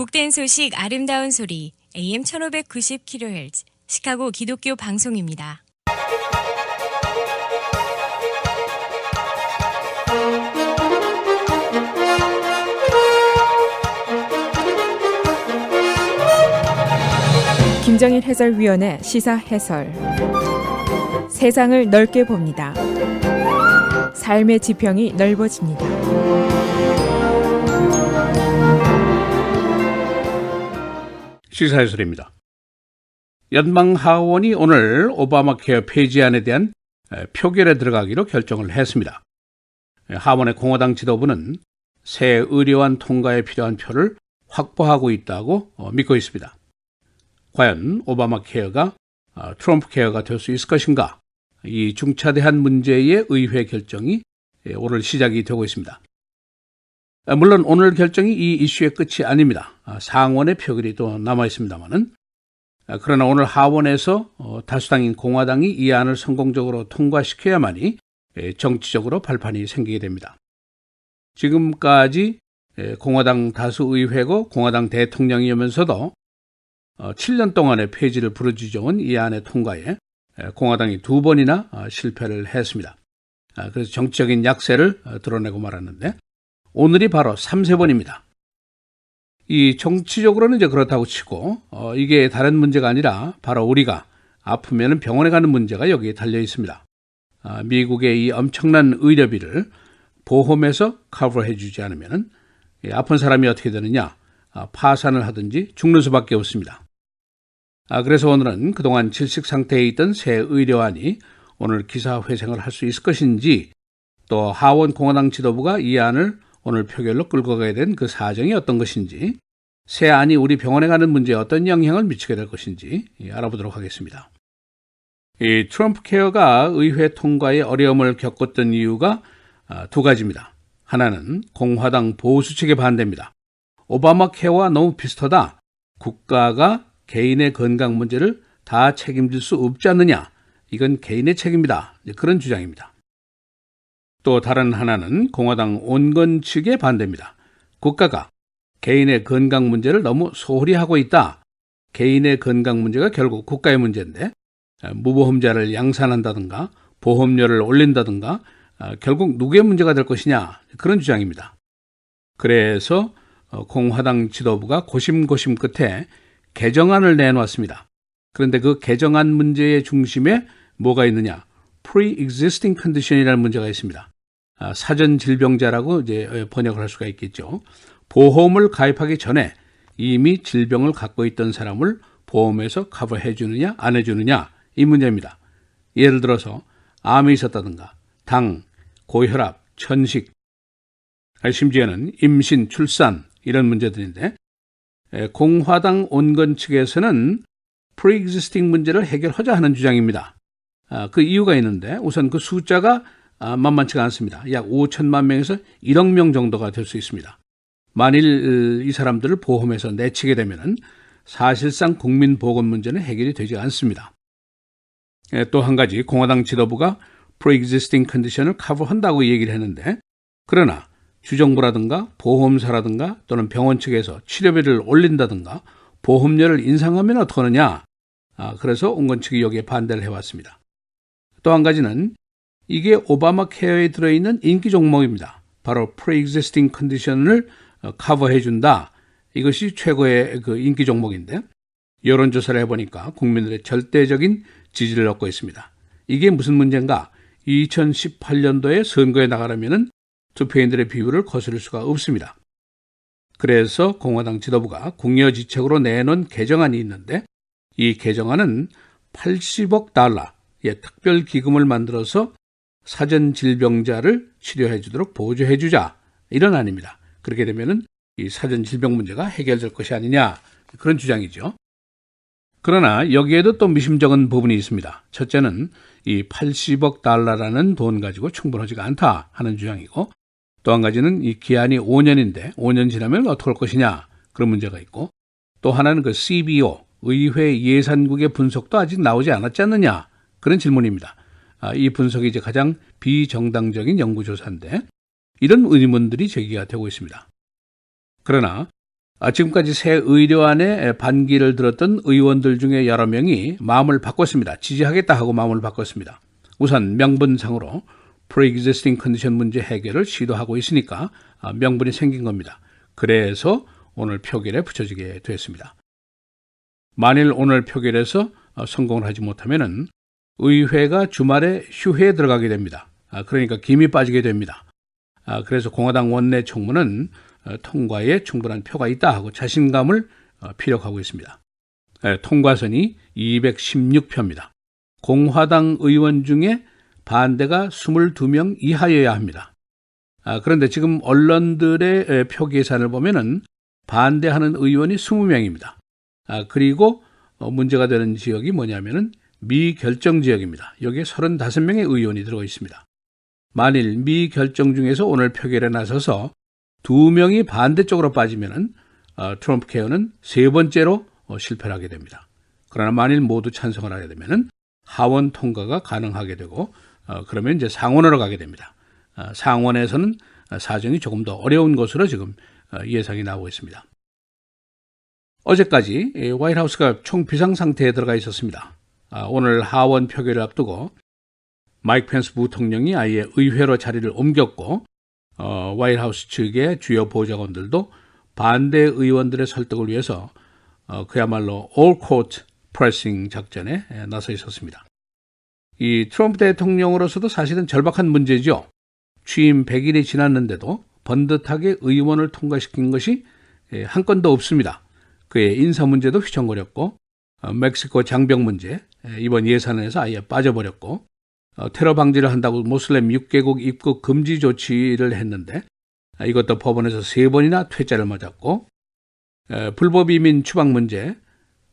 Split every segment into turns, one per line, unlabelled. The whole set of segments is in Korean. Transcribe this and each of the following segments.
복된 소식 아름다운 소리 AM 1590kHz 시카고 기독교 방송입니다.
김정일 해설위원의 시사 해설. 세상을 넓게 봅니다. 삶의 지평이 넓어집니다.
시사해설입니다. 연방 하원이 오늘 오바마 케어 폐지안에 대한 표결에 들어가기로 결정을 했습니다. 하원의 공화당 지도부는 새 의료안 통과에 필요한 표를 확보하고 있다고 믿고 있습니다. 과연 오바마 케어가 트럼프 케어가 될 수 있을 것인가? 이 중차대한 문제의 의회 결정이 오늘 시작이 되고 있습니다. 물론 오늘 결정이 이 이슈의 끝이 아닙니다. 상원의 표결이 또 남아 있습니다만은, 그러나 오늘 하원에서 다수당인 공화당이 이 안을 성공적으로 통과시켜야만이 정치적으로 발판이 생기게 됩니다. 지금까지 공화당 다수 의회고 공화당 대통령이면서도 7년 동안의 폐지를 부르짖어온 이 안의 통과에 공화당이 2번이나 실패를 했습니다. 그래서 정치적인 약세를 드러내고 말았는데, 오늘이 바로 3세번입니다. 이 정치적으로는 이제 그렇다고 치고 이게 다른 문제가 아니라 바로 우리가 아프면 병원에 가는 문제가 여기에 달려 있습니다. 미국의 이 엄청난 의료비를 보험에서 커버해 주지 않으면 아픈 사람이 어떻게 되느냐, 파산을 하든지 죽는 수밖에 없습니다. 그래서 오늘은 그동안 질식 상태에 있던 새 의료안이 오늘 기사회생을 할 수 있을 것인지, 또 하원 공화당 지도부가 이 안을 오늘 표결로 끌고 가게 된 그 사정이 어떤 것인지, 새 안이 우리 병원에 가는 문제에 어떤 영향을 미치게 될 것인지 알아보도록 하겠습니다. 이 트럼프 케어가 의회 통과에 어려움을 겪었던 이유가 두 가지입니다. 하나는 공화당 보수 측의 반대입니다. 오바마 케어와 너무 비슷하다. 국가가 개인의 건강 문제를 다 책임질 수 없지 않느냐. 이건 개인의 책임이다. 그런 주장입니다. 또 다른 하나는 공화당 온건 측의 반대입니다. 국가가 개인의 건강 문제를 너무 소홀히 하고 있다. 개인의 건강 문제가 결국 국가의 문제인데, 무보험자를 양산한다든가 보험료를 올린다든가 결국 누구의 문제가 될 것이냐, 그런 주장입니다. 그래서 공화당 지도부가 고심고심 끝에 개정안을 내놓았습니다. 그런데 그 개정안 문제의 중심에 뭐가 있느냐? Pre-existing condition이라는 문제가 있습니다. 사전 질병자라고 이제 번역을 할 수가 있겠죠. 보험을 가입하기 전에 이미 질병을 갖고 있던 사람을 보험에서 커버해 주느냐 안 해주느냐, 이 문제입니다. 예를 들어서 암이 있었다든가 당, 고혈압, 천식, 심지어는 임신, 출산, 이런 문제들인데, 공화당 온건 측에서는 pre-existing 문제를 해결하자 하는 주장입니다. 그 이유가 있는데, 우선 그 숫자가 만만치가 않습니다. 약 5천만 명에서 1억 명 정도가 될 수 있습니다. 만일 이 사람들을 보험에서 내치게 되면 사실상 국민보건 문제는 해결이 되지 않습니다. 또 한 가지, 공화당 지도부가 pre-existing condition을 커버한다고 얘기를 했는데, 그러나 주정부라든가 보험사라든가 또는 병원 측에서 치료비를 올린다든가 보험료를 인상하면 어떡하느냐. 그래서 온건 측이 여기에 반대를 해왔습니다. 또 한 가지는 이게 오바마 케어에 들어있는 인기 종목입니다. 바로 pre-existing condition을 커버해 준다. 이것이 최고의 그 인기 종목인데, 여론조사를 해보니까 국민들의 절대적인 지지를 얻고 있습니다. 이게 무슨 문제인가? 2018년도에 선거에 나가려면 투표인들의 비율을 거스를 수가 없습니다. 그래서 공화당 지도부가 궁여지책으로 내놓은 개정안이 있는데, 이 개정안은 80억 달러의 특별 기금을 만들어서 사전 질병자를 치료해 주도록 보조해 주자, 이런 안입니다. 그렇게 되면은 이 사전 질병 문제가 해결될 것이 아니냐, 그런 주장이죠. 그러나 여기에도 또 미심쩍은 부분이 있습니다. 첫째는 이 80억 달러라는 돈 가지고 충분하지가 않다 하는 주장이고, 또 한 가지는 이 기한이 5년인데 5년 지나면 어떻게 할 것이냐, 그런 문제가 있고, 또 하나는 그 CBO, 의회 예산국의 분석도 아직 나오지 않았지 않느냐, 그런 질문입니다. 이 분석이 이제 가장 비정당적인 연구조사인데, 이런 의문들이 제기가 되고 있습니다. 그러나 지금까지 새 의료안에 반기를 들었던 의원들 중에 여러 명이 마음을 바꿨습니다. 지지하겠다 하고 마음을 바꿨습니다. 우선 명분상으로 pre-existing condition 문제 해결을 시도하고 있으니까 명분이 생긴 겁니다. 그래서 오늘 표결에 붙여지게 됐습니다. 만일 오늘 표결에서 성공을 하지 못하면은 의회가 주말에 휴회에 들어가게 됩니다. 그러니까 김이 빠지게 됩니다. 그래서 공화당 원내 총무는 통과에 충분한 표가 있다 하고 자신감을 피력하고 있습니다. 통과선이 216표입니다. 공화당 의원 중에 반대가 22명 이하여야 합니다. 그런데 지금 언론들의 표 계산을 보면은 반대하는 의원이 20명입니다. 그리고 문제가 되는 지역이 뭐냐면은 미결정 지역입니다. 여기에 35명의 의원이 들어가 있습니다. 만일 미결정 중에서 오늘 표결에 나서서 2명이 반대쪽으로 빠지면은 트럼프 케어는 세 번째로 실패를 하게 됩니다. 그러나 만일 모두 찬성을 하게 되면은 하원 통과가 가능하게 되고 그러면 이제 상원으로 가게 됩니다. 상원에서는 사정이 조금 더 어려운 것으로 지금 예상이 나오고 있습니다. 어제까지 화이트하우스가 총비상 상태에 들어가 있었습니다. 오늘 하원 표결을 앞두고 마이크 펜스 부통령이 아예 의회로 자리를 옮겼고 화이트하우스 측의 주요 보좌관들도 반대 의원들의 설득을 위해서 그야말로 all court pressing 작전에 나서 있었습니다. 이 트럼프 대통령으로서도 사실은 절박한 문제죠. 취임 100일이 지났는데도 번듯하게 의원을 통과시킨 것이 한 건도 없습니다. 그의 인사 문제도 휘청거렸고 멕시코 장병 문제 이번 예산에서 아예 빠져버렸고 테러 방지를 한다고 모슬렘 6개국 입국 금지 조치를 했는데 이것도 법원에서 3번이나 퇴짜를 맞았고 불법 이민 추방 문제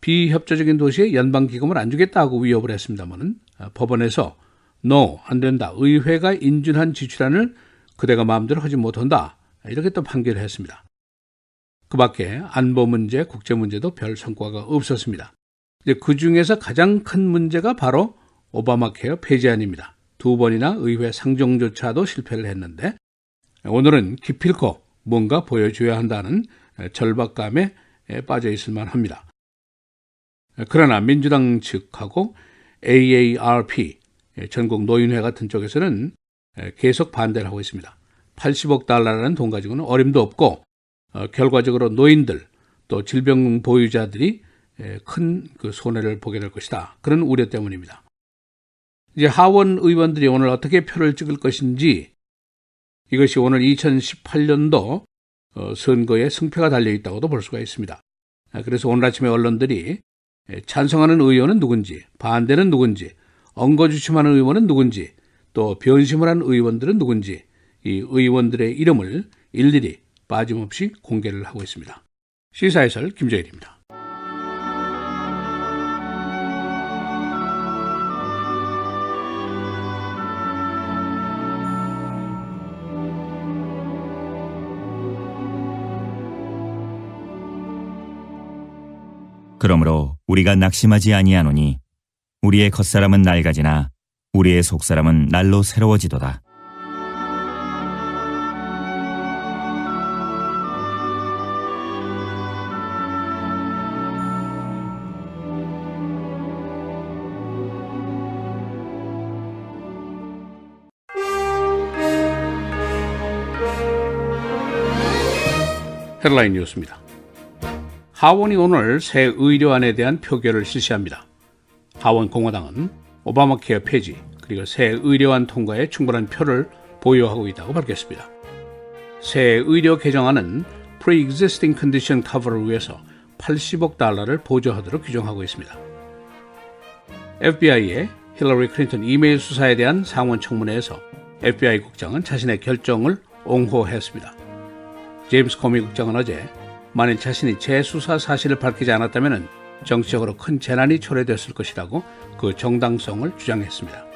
비협조적인 도시에 연방기금을 안 주겠다고 위협을 했습니다만 법원에서 no, 안 된다. 의회가 인준한 지출안을 그대가 마음대로 하지 못한다. 이렇게 또 판결을 했습니다. 그 밖에 안보 문제, 국제 문제도 별 성과가 없었습니다. 이제 그 중에서 가장 큰 문제가 바로 오바마 케어 폐지안입니다. 2번이나 의회 상정조차도 실패를 했는데 오늘은 기필코 뭔가 보여줘야 한다는 절박감에 빠져 있을 만합니다. 그러나 민주당 측하고 AARP, 전국 노인회 같은 쪽에서는 계속 반대를 하고 있습니다. 80억 달러라는 돈 가지고는 어림도 없고 결과적으로 노인들 또 질병 보유자들이 큰 그 손해를 보게 될 것이다. 그런 우려 때문입니다. 이제 하원 의원들이 오늘 어떻게 표를 찍을 것인지 이것이 오늘 2018년도 선거에 승패가 달려있다고도 볼 수가 있습니다. 그래서 오늘 아침에 언론들이 찬성하는 의원은 누군지, 반대는 누군지, 엉거주춤하는 의원은 누군지, 또 변심을 한 의원들은 누군지 이 의원들의 이름을 일일이 빠짐없이 공개를 하고 있습니다. 시사해설 김정일입니다.
그러므로 우리가 낙심하지 아니하노니 우리의 겉사람은 낡아지나 우리의 속사람은 날로 새로워지도다.
헤드라인 뉴스입니다. 하원이 오늘 새 의료안에 대한 표결을 실시합니다. 하원 공화당은 오바마 케어 폐지 그리고 새 의료안 통과에 충분한 표를 보유하고 있다고 밝혔습니다. 새 의료 개정안은 pre-existing condition cover를 위해서 80억 달러를 보조하도록 규정하고 있습니다. FBI의 힐러리 클린턴 이메일 수사에 대한 상원 청문회에서 FBI 국장은 자신의 결정을 옹호했습니다. 제임스 코미 국장은 어제 만일 자신이 재수사 사실을 밝히지 않았다면 정치적으로 큰 재난이 초래됐을 것이라고 그 정당성을 주장했습니다.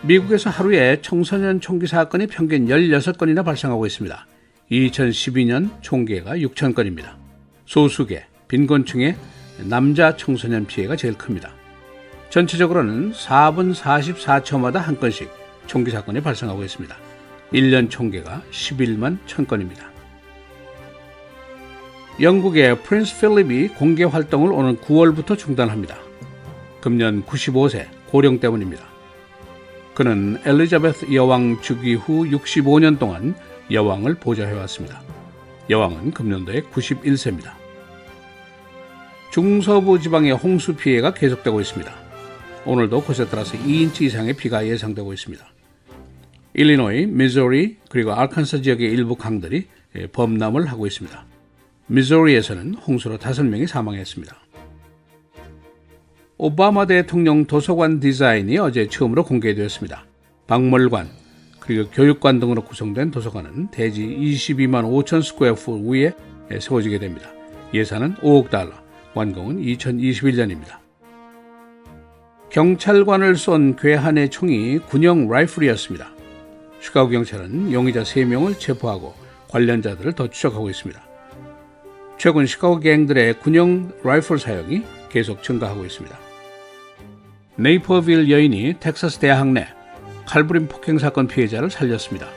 미국에서 하루에 청소년 총기 사건이 평균 16건이나 발생하고 있습니다. 2012년 총계가 6,000건입니다. 소수계, 빈곤층의 남자 청소년 피해가 제일 큽니다. 전체적으로는 4분 44초마다 한 건씩 총기 사건이 발생하고 있습니다. 1년 총계가 11만 1,000건입니다. 영국의 프린스 필립이 공개 활동을 오는 9월부터 중단합니다. 금년 95세 고령 때문입니다. 그는 엘리자베스 여왕 즉위 후 65년 동안 여왕을 보좌해왔습니다. 여왕은 금년도에 91세입니다. 중서부 지방의 홍수 피해가 계속되고 있습니다. 오늘도 곳에 따라서 2인치 이상의 비가 예상되고 있습니다. 일리노이, 미주리 그리고 아칸사 지역의 일부 강들이 범람을 하고 있습니다. 미주리에서는 홍수로 5명이 사망했습니다. 오바마 대통령 도서관 디자인이 어제 처음으로 공개되었습니다. 박물관 그리고 교육관 등으로 구성된 도서관은 대지 22만 5천 스퀘어풋 위에 세워지게 됩니다. 예산은 5억 달러, 완공은 2021년입니다. 경찰관을 쏜 괴한의 총이 군용 라이플이었습니다. 시카고 경찰은 용의자 3명을 체포하고 관련자들을 더 추적하고 있습니다. 최근 시카고 갱들의 군용 라이플 사용이 계속 증가하고 있습니다. 네이퍼빌 여인이 텍사스 대학 내 칼부림 폭행 사건 피해자를 살렸습니다.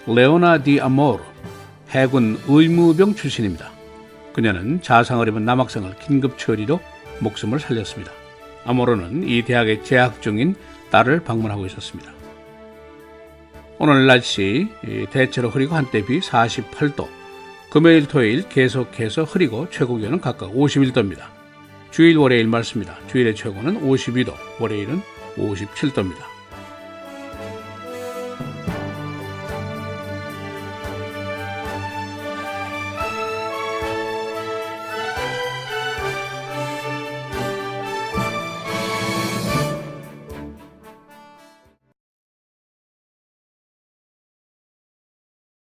레오나 디 아모르, 해군 의무병 출신입니다. 그녀는 자상을 입은 남학생을 긴급 처리로 목숨을 살렸습니다. 아모르는 이 대학에 재학 중인 딸을 방문하고 있었습니다. 오늘 날씨 대체로 흐리고 한때 비 48도, 금요일 토요일 계속해서 흐리고 최고 기온은 각각 51도입니다. 주일 월요일 말씀입니다. 주일의 최고는 52도, 월요일은 57도입니다.